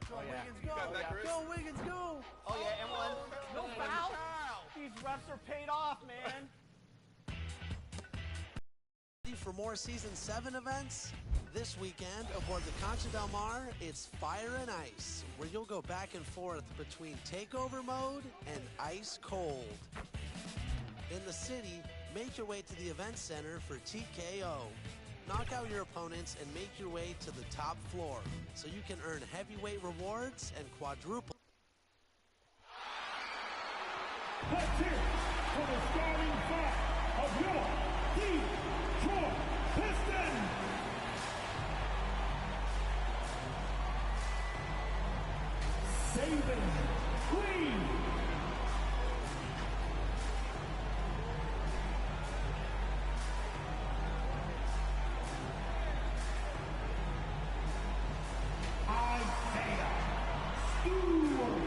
Go, Wiggins, go. Go, Wiggins, go. Oh, yeah, and one. No foul. These refs are paid off, man. For more Season 7 events, this weekend aboard the Concha Del Mar, it's Fire and Ice, where you'll go back and forth between takeover mode and ice cold. In the city, make your way to the event center for TKO. Knock out your opponents and make your way to the top floor so you can earn heavyweight rewards and quadruple. Let's hear it for the starting five of your Detroit Pistons. Saban Green. Isaiah Stewart.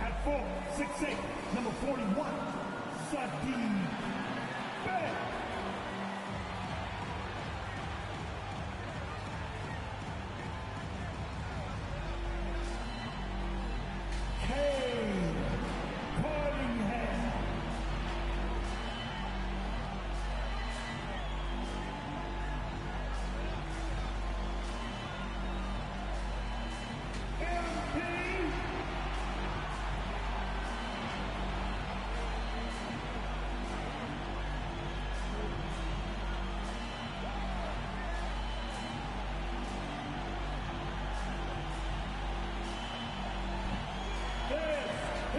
At 4'6'8", number 41, Sadie Bell. Kane Cunningham.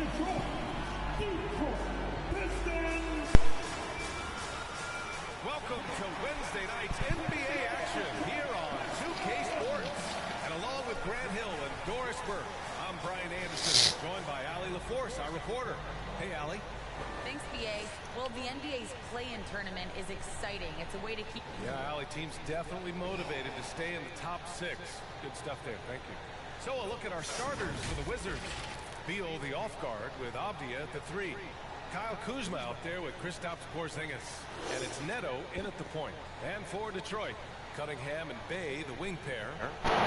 MP Detroit Pistons. Welcome to Wednesday night's NBA action here on 2K Sports. And along with Grant Hill and Doris Burke, I'm Brian Anderson, joined by Allie LaForce, our reporter. Hey, Allie. Thanks, BA. Well, the NBA's play-in tournament is exciting. It's a way to keep... Yeah, Allie, team's definitely motivated to stay in the top 6. Good stuff there. Thank you. So a look at our starters for the Wizards. Beal, the off guard, with Abdia at the 3. Kyle Kuzma out there with Kristaps Porzingis. And it's Neto in at the point. And for Detroit, Cunningham and Bay, the wing pair.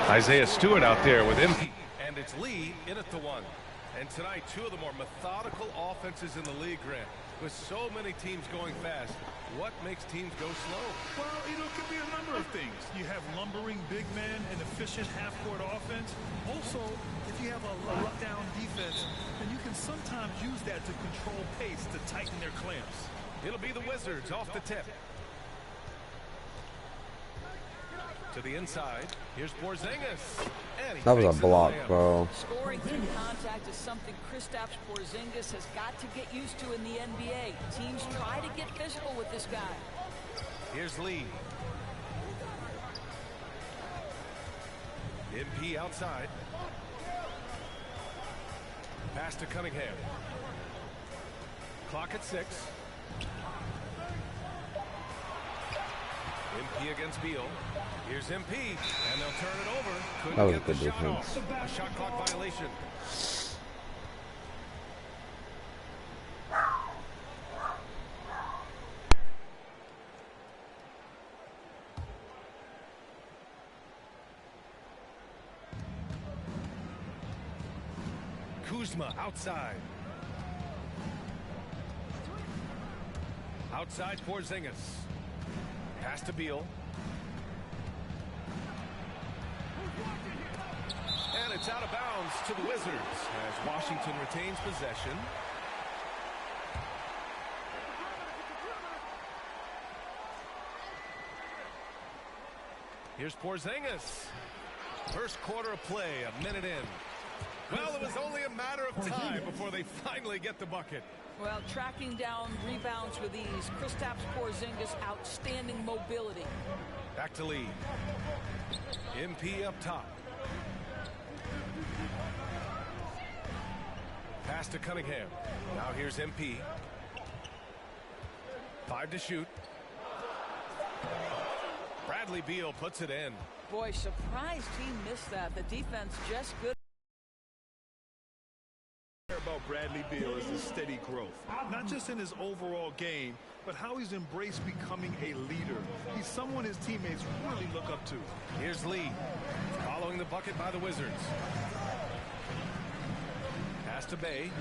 Isaiah Stewart out there with MP. And it's Lee in at the 1. And tonight, two of the more methodical offenses in the league, Grant. With so many teams going fast, what makes teams go slow? Well, it could be a number of things. You have lumbering big men and efficient half-court offense. Also, if you have a lockdown defense, then you can sometimes use that to control pace to tighten their clamps. It'll be the Wizards off the tip. To the inside. Here's Porzingis. That was a block, bro. Scoring through contact is something Kristaps Porzingis has got to get used to in the NBA. Teams try to get physical with this guy. Here's Lee. MP outside. Pass to Cunningham. Clock at 6. MP against Beal. Here's MP, and they'll turn it over. Couldn't get the shot off. A shot clock violation. Kuzma outside. Outside Porzingis. Pass to Beal. And it's out of bounds to the Wizards as Washington retains possession. Here's Porzingis. First quarter of play, a minute in. Well, it was only a matter of time before they finally get the bucket. Well, tracking down rebounds with ease. Kristaps Porzingis, outstanding mobility. Back to Lee. MP up top. Pass to Cunningham. Now here's MP. 5 to shoot. Bradley Beal puts it in. Boy, surprised he missed that. The defense just good. About Bradley Beal is the steady growth, not just in his overall game, but how he's embraced becoming a leader. He's someone his teammates really look up to. Here's Lee, following the bucket by the Wizards. Pass to Bay.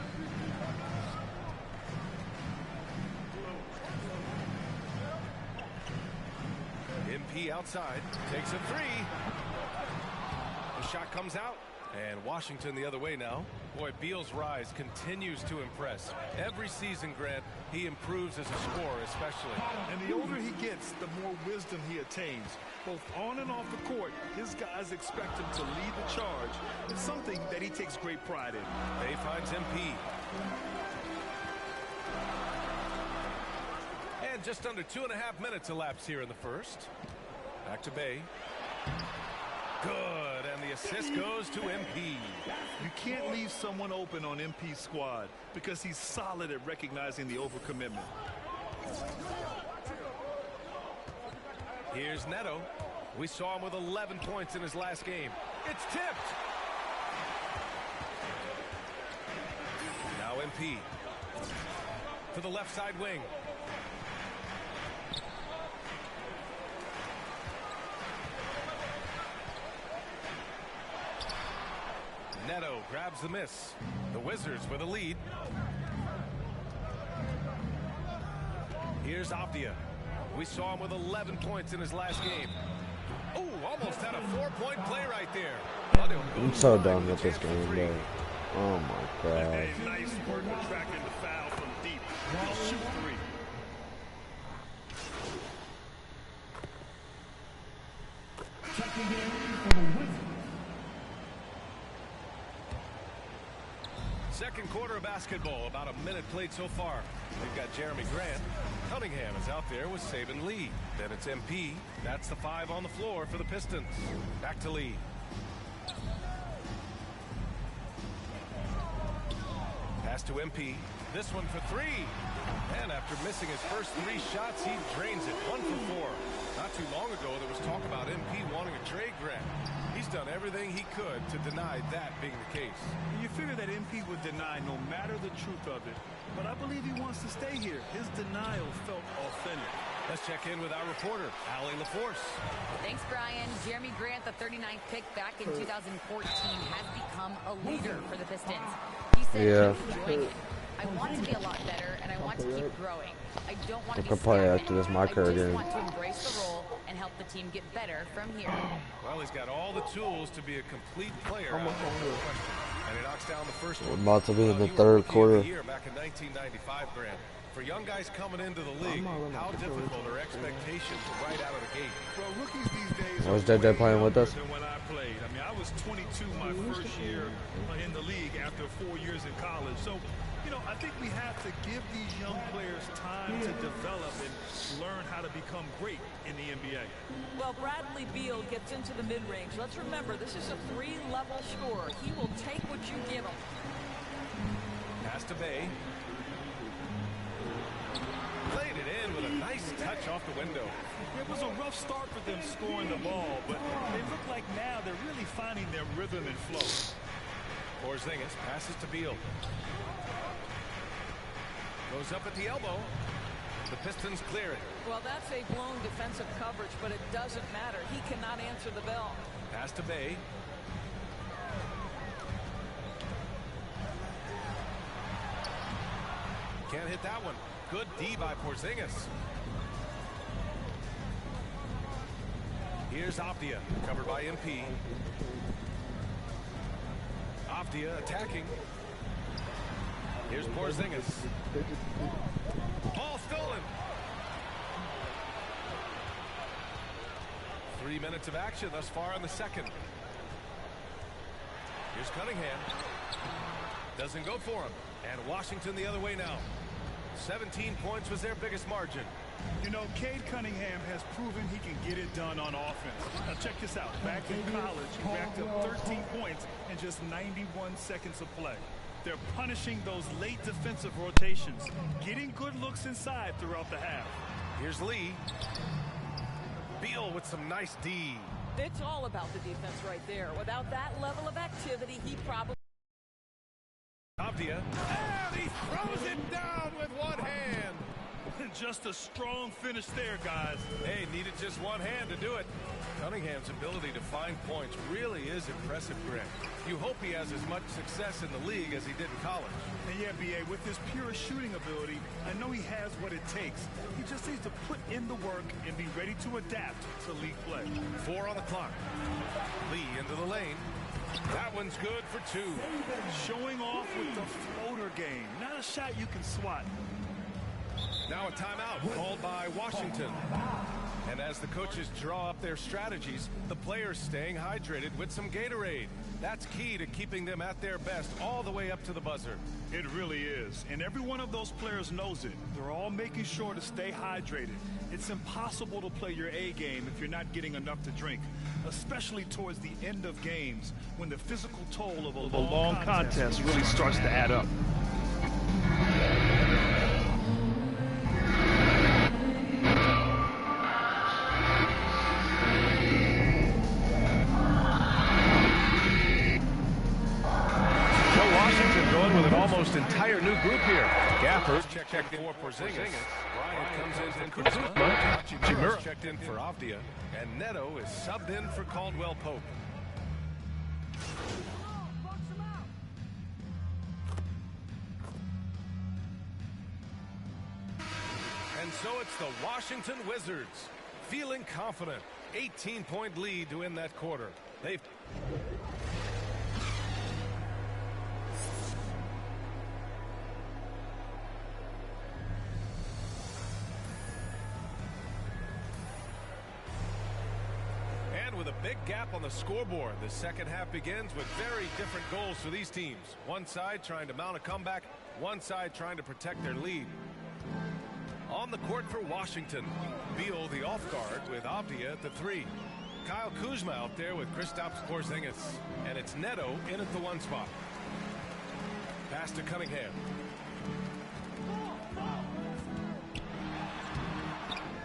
MP outside, takes a three. The shot comes out, and Washington the other way now. Boy, Beal's rise continues to impress. Every season, Grant, he improves as a scorer especially. And the older he gets, the more wisdom he attains. Both on and off the court, his guys expect him to lead the charge. It's something that he takes great pride in. Bay finds MP. And just under 2.5 minutes elapsed here in the first. Back to Bay. Good, and the assist goes to MP. You can't leave someone open on MP's squad because he's solid at recognizing the overcommitment. Here's Neto. We saw him with 11 points in his last game. It's tipped. Now MP. To the left side wing. Neto grabs the miss. The Wizards with a lead. Here's Avdia. We saw him with 11 points in his last game. Oh, almost had a 4-point play right there. I'm so done with this game, bro. Oh my god. Hey, nice work tracking the foul from deep. He'll shoot three. Second quarter of basketball, about a minute played so far. We've got Jeremy Grant. Cunningham is out there with Saban Lee. Then it's MP. That's the 5 on the floor for the Pistons. Back to Lee. Pass to MP. This one for 3. And after missing his first 3 shots, he drains it. 1 for 4. Not too long ago, there was talk about MP wanting a trade Grant. He's done everything he could to deny that being the case. You figure that MP would deny no matter the truth of it, but I believe he wants to stay here. His denial felt authentic. Let's check in with our reporter, Allie LaForce. Thanks, Brian. Jeremy Grant, the 39th pick back in 2014, has become a leader for the Pistons. He said he's enjoying it. I want to be a lot better, and I want to keep growing. I don't want to be stagnant. after this I MyCareer just game. want to embrace the role and help the team get better from here. Well, he's got all the tools to be a complete player. And he knocks down the first one. About to be in the You were third Rookie of the quarter. Year back in 1995, Grant. For young guys coming into the league, how difficult are expectations right out of the gate? Well, rookies these days Was are JJ way playing with younger us? than when I played. I mean, I was 22 my first year in the league after 4 years in college. So, you know, I think we have to give these young players time to develop and learn how to become great in the NBA. Well, Bradley Beal gets into the mid-range. Let's remember, this is a 3-level scorer. He will take what you give him. Pass to Bay. Played it in with a nice touch off the window. It was a rough start for them scoring the ball, but they look like now they're really finding their rhythm and flow. Porzingis passes to Beal. Goes up at the elbow. The Pistons clear it. Well, that's a blown defensive coverage, but it doesn't matter. He cannot answer the bell. Pass to Bay. Can't hit that one. Good D by Porzingis. Here's Avdia, covered by MP. Avdia attacking. Here's Porzingis. Ball stolen. 3 minutes of action thus far in the second. Here's Cunningham. Doesn't go for him. And Washington the other way now. 17 points was their biggest margin. You know, Cade Cunningham has proven he can get it done on offense. Now check this out. Back in college, he racked up 13 points in just 91 seconds of play. They're punishing those late defensive rotations, getting good looks inside throughout the half. Here's Lee. Beal with some nice D. It's all about the defense right there. Without that level of activity, he probably... Avdia Avdia. And he throws it down with one hand. Just a strong finish there, guys. Hey, needed just one hand to do it. Cunningham's ability to find points really is impressive, Greg. You hope he has as much success in the league as he did in college. And yeah, B.A., with his pure shooting ability, I know he has what it takes. He just needs to put in the work and be ready to adapt to league play. 4 on the clock. Lee into the lane. That one's good for 2. Showing off with the floater game. Not a shot you can swat. Now a timeout called by Washington. And as the coaches draw up their strategies, the players staying hydrated with some Gatorade. That's key to keeping them at their best all the way up to the buzzer. It really is. And every one of those players knows it. They're all making sure to stay hydrated. It's impossible to play your A game if you're not getting enough to drink, especially towards the end of games when the physical toll of a long contest really starts to add up. Almost entire new group here. Gappers checked in for Porzingis. Bryant comes in for Kuzma. Chimura checked in for Avdia. And Neto is subbed in for Caldwell Pope. And so it's the Washington Wizards. Feeling confident. 18-point lead to win that quarter. They've... with a big gap on the scoreboard, the second half begins with very different goals for these teams. One side trying to mount a comeback, one side trying to protect their lead. On the court for Washington, Beal the off guard with Avdia at the 3. Kyle Kuzma out there with Kristaps Porzingis. And it's Neto in at the 1 spot. Pass to Cunningham.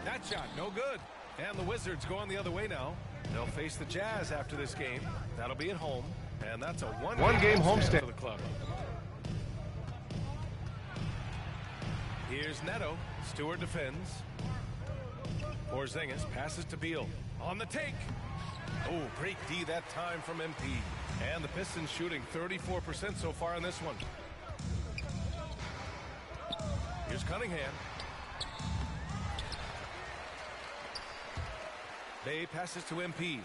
That shot, no good. And the Wizards going the other way now. They'll face the Jazz after this game. That'll be at home. And that's a one-game homestand for the club. Here's Neto. Stewart defends. Porzingis passes to Beal. On the take. Oh, great D that time from MP. And the Pistons shooting 34% so far in this one. Here's Cunningham. Bay passes to MP.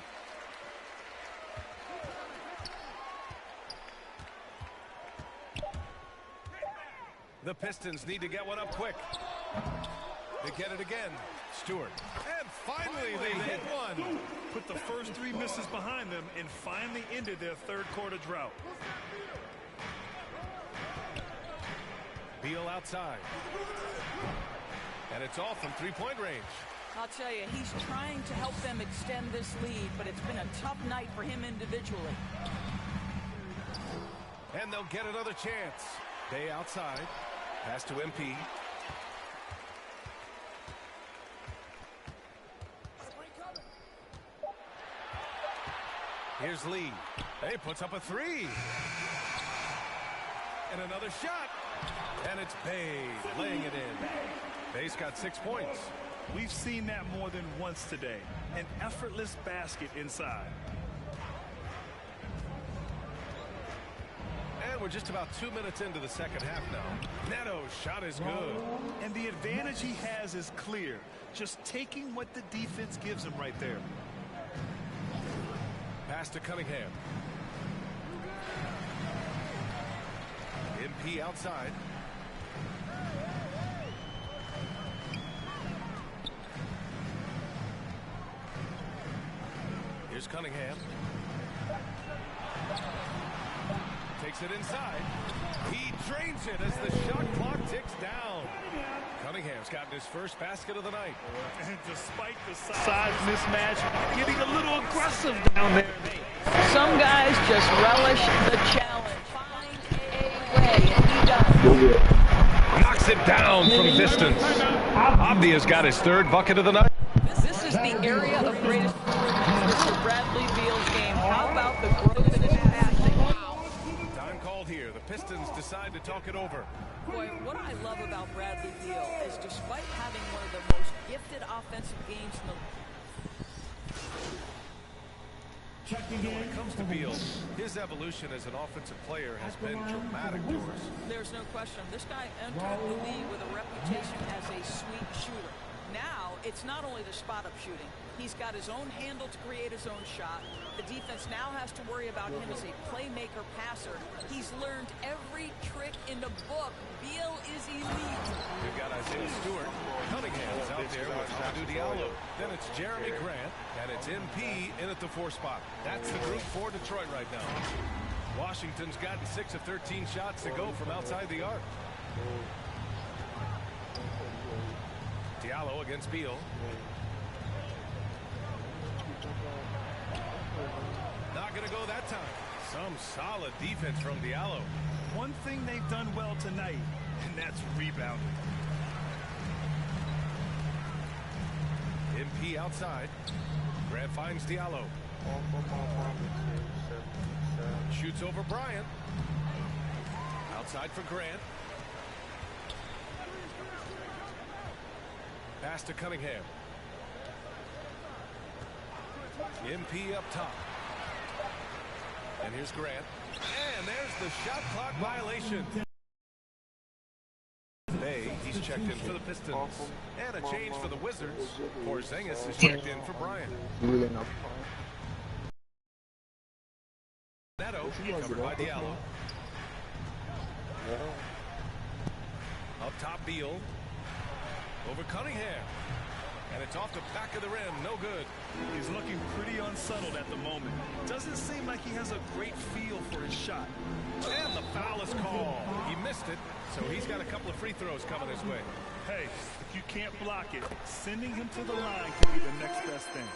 The Pistons need to get one up quick. They get it again. Stewart. And finally they hit one. Put the first 3 misses behind them and finally ended their third quarter drought. Beal outside. And it's all from 3-point range. I'll tell you, he's trying to help them extend this lead, but it's been a tough night for him individually. And they'll get another chance. Bay outside. Pass to MP. Here's Lee. He puts up a 3. And another shot. And it's Bay laying it in. Bay's got 6 points. We've seen that more than once today. An effortless basket inside. And we're just about 2 minutes into the second half now. Neto's shot is good. And the advantage he has is clear. Just taking what the defense gives him right there. Pass to Cunningham. MP outside. Here's Cunningham. Takes it inside. He drains it as the shot clock ticks down. Cunningham's gotten his first basket of the night. And despite the size mismatch, getting a little aggressive down there. Some guys just relish the challenge. Find a way, and he does. Knocks it down from distance. Avdia's got his 3rd bucket of the night. This is the area of greatest improvement for Bradley Beal's game. How about the growth in his passing? Time called here. The Pistons decide to talk it over. Boy, what I love about Bradley Beal is despite having one of the most gifted offensive games in the When it comes to Beal, his evolution as an offensive player has been dramatic, Doris. There's no question. This guy entered the league with a reputation as a sweet shooter. Now, it's not only the spot-up shooting. He's got his own handle to create his own shot. The defense now has to worry about him as a playmaker passer. He's learned every trick in the book. Beal is elite. We've got Isaiah Stewart. Cunningham's out there with Amadou Diallo. Then it's Jeremy Grant, and it's MP in at the 4 spot. That's the group for Detroit right now. Washington's gotten 6 of 13 shots to go from outside the arc. Diallo against Beal. Not going to go that time. Some solid defense from Diallo. One thing they've done well tonight, and that's rebounding. MP outside. Grant finds Diallo. Shoots over Bryant. Outside for Grant. Pass to Cunningham. MP up top. And here's Grant. And there's the shot clock violation. Today, he's checked in for the Pistons. And a change for the Wizards. Porzingis is checked in for Bryant. Neto covered by Diallo. Up top, Beal. Over Cunningham. And it's off the back of the rim. No good. He's looking pretty unsettled at the moment. Doesn't seem like he has a great feel for his shot. And the foul is called. He missed it, so he's got a couple of free throws coming his way. Hey, if you can't block it, sending him to the line can be the next best thing.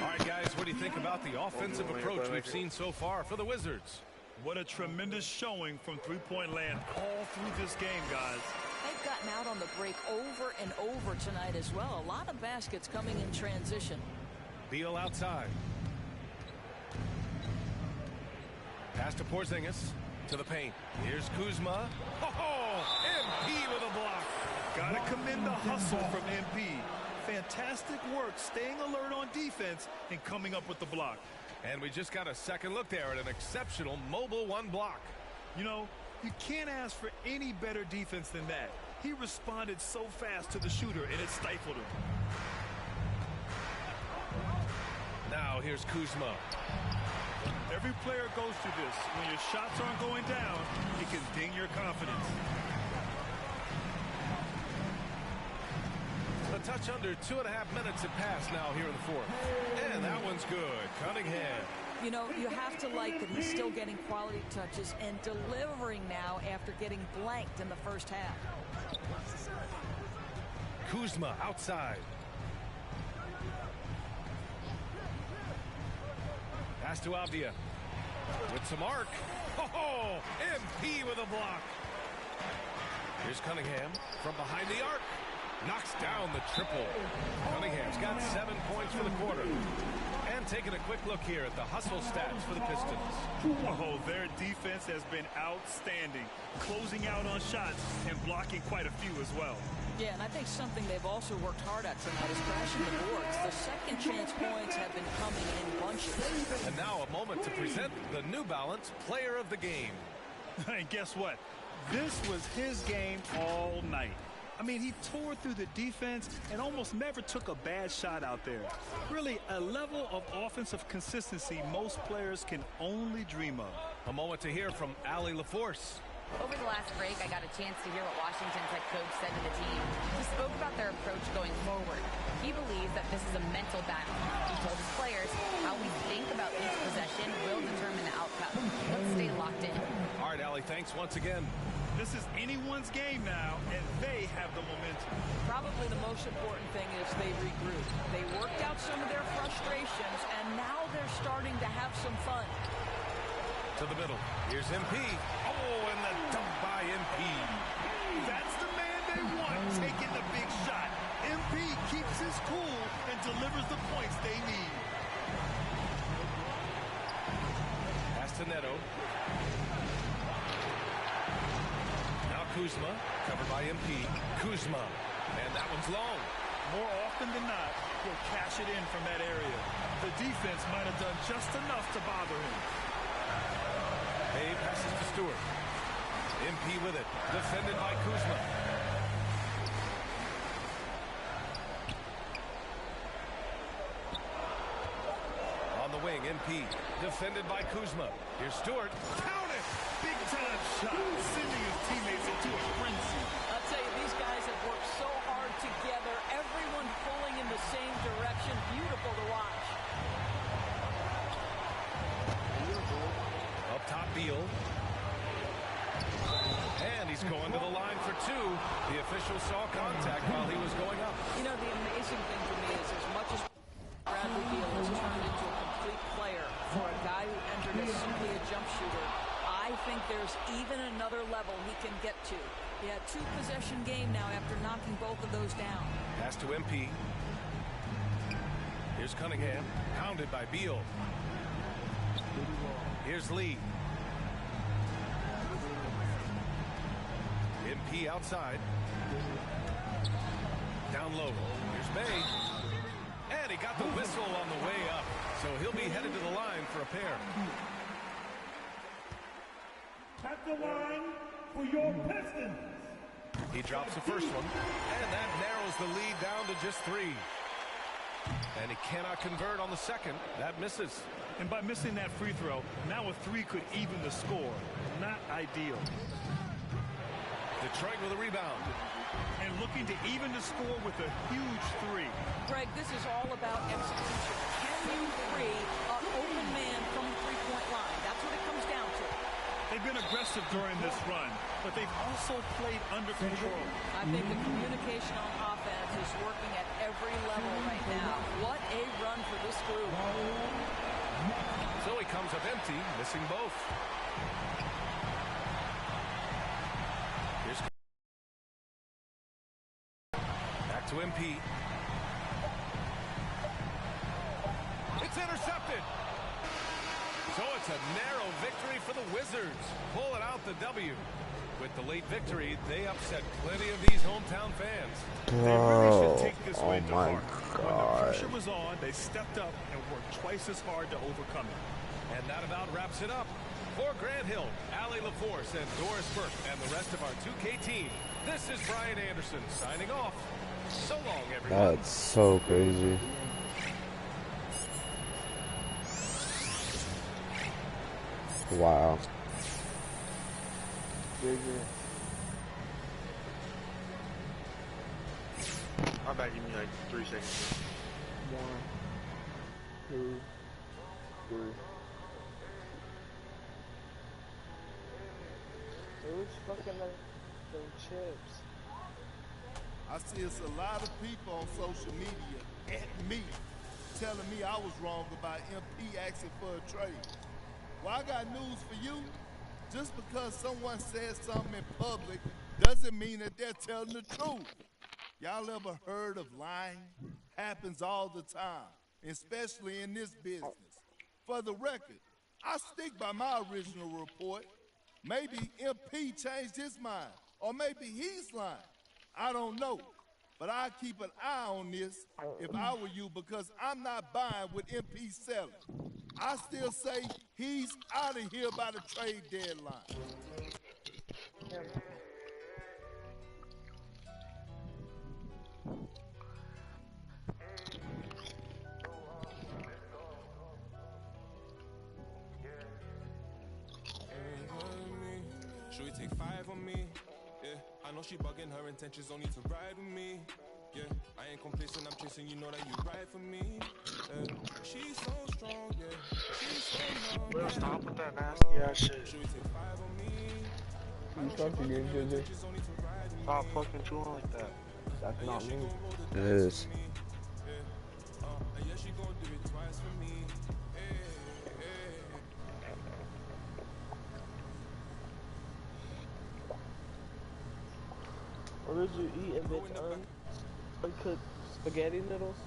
All right, guys, what do you think about the offensive approach we've seen so far for the Wizards? What a tremendous showing from three-point land all through this game, guys. They've gotten out on the break over and over tonight as well. A lot of baskets coming in transition. Beal outside. Pass to Porzingis. To the paint. Here's Kuzma. Oh, MP with a block. Gotta commend the hustle from MP. Fantastic work staying alert on defense and coming up with the block. And we just got a second look there at an exceptional mobile 1 block. You know, you can't ask for any better defense than that. He responded so fast to the shooter, and it stifled him. Now here's Kuzma. Every player goes through this. When your shots aren't going down, it can ding your confidence. A touch under 2.5 minutes have passed now here in the 4th. And that one's good. Cunningham. You know, you have to like that he's still getting quality touches and delivering now after getting blanked in the first half. Kuzma outside. Pass to Avdia. With some arc. Oh, MP with a block. Here's Cunningham from behind the arc. Knocks down the triple. Cunningham's got 7 points for the quarter. And taking a quick look here at the hustle stats for the Pistons. Oh, their defense has been outstanding, closing out on shots and blocking quite a few as well. Yeah, and I think something they've also worked hard at tonight is crashing the boards. The second chance points have been coming in bunches. And now a moment to present the New Balance Player of the Game. And guess what? This was his game all night. I mean, he tore through the defense and almost never took a bad shot out there. Really, a level of offensive consistency most players can only dream of. A moment to hear from Allie LaForce. Over the last break, I got a chance to hear what Washington's head coach said to the team. He spoke about their approach going forward. He believes that this is a mental battle. He told his players how we think about each possession will determine the outcome. Let's stay locked in. All right, Allie, thanks once again. This is anyone's game now, and they have the momentum. Probably the most important thing is they regrouped. They worked out some of their frustrations, and now they're starting to have some fun. To the middle. Here's MP. Oh, and the dunk by MP. That's the man they want, taking the big shot. MP keeps his cool and delivers the points they need. Pass to Neto. Kuzma, covered by MP. Kuzma, and that one's long. More often than not, he'll cash it in from that area. The defense might have done just enough to bother him. Hay passes to Stewart. MP with it, defended by Kuzma. On the wing, MP, defended by Kuzma. Here's Stewart. Count it! Big-time shot, sending his teammates into a frenzy. I'll tell you, these guys have worked so hard together. Everyone pulling in the same direction. Beautiful to watch. Up top, Beal. And he's going to the line for two. The official saw contact while he was going up. You know, the amazing thing to me is as much as Bradley Beal has turned into a complete player for a guy who entered as simply a jump shooter, I think there's even another level he can get to. Yeah, two-possession game now after knocking both of those down. Pass to MP. Here's Cunningham, pounded by Beal. Here's Lee. MP outside. Down low. Here's Bay. And he got the whistle on the way up. So he'll be headed to the line for a pair. At the line for your Pistons. He drops the first one. And that narrows the lead down to just three. And he cannot convert on the second. That misses. And by missing that free throw, now a three could even the score. Not ideal. Detroit with a rebound. And looking to even the score with a huge three. Greg, this is all about execution. Can you free an open man from the three-point line? That's what it comes down to. They've been aggressive during this run, but they've also played under control. I think the communication on offense is working at every level right now. What a run for this group. So he comes up empty, missing both. Here's back to MP. It's intercepted. So it's a narrow victory for the Wizards. Pulling out the W. With the late victory, they upset plenty of these hometown fans. They really should take this win to my heart. When the God. pressure was on, they stepped up and worked twice as hard to overcome it. And that about wraps it up. For Grant Hill, Allie LaForce, and Doris Burke, and the rest of our 2K team, this is Brian Anderson signing off. So long, everyone. That's so crazy. Wow. I'll back give me like 3 seconds. 1, 2, 3. Who's fucking like them chips? I see it's a lot of people on social media at me telling me I was wrong about MP asking for a trade. Well, I got news for you. Just because someone says something in public doesn't mean that they're telling the truth. Y'all ever heard of lying? Happens all the time, especially in this business. For the record, I stick by my original report. Maybe MP changed his mind, or maybe he's lying. I don't know, but I keep an eye on this if I were you, because I'm not buying what MP's selling. I still say he's out of here by the trade deadline. Should we take 5 on me? Yeah, I know she bugging, her intentions only to ride with me. Yeah, I ain't complacent, I'm chasing, you know that you ride for me. Yeah, she's so strong, yeah, she's so young. Bro, stop with that nasty ass shit. Should we take 5 on me? You fucking good, JJ. Stop fucking chewing like that. That's not me. It is. And yeah, she gon' do it twice for me. What did you eat? A bit uncooked spaghetti noodles?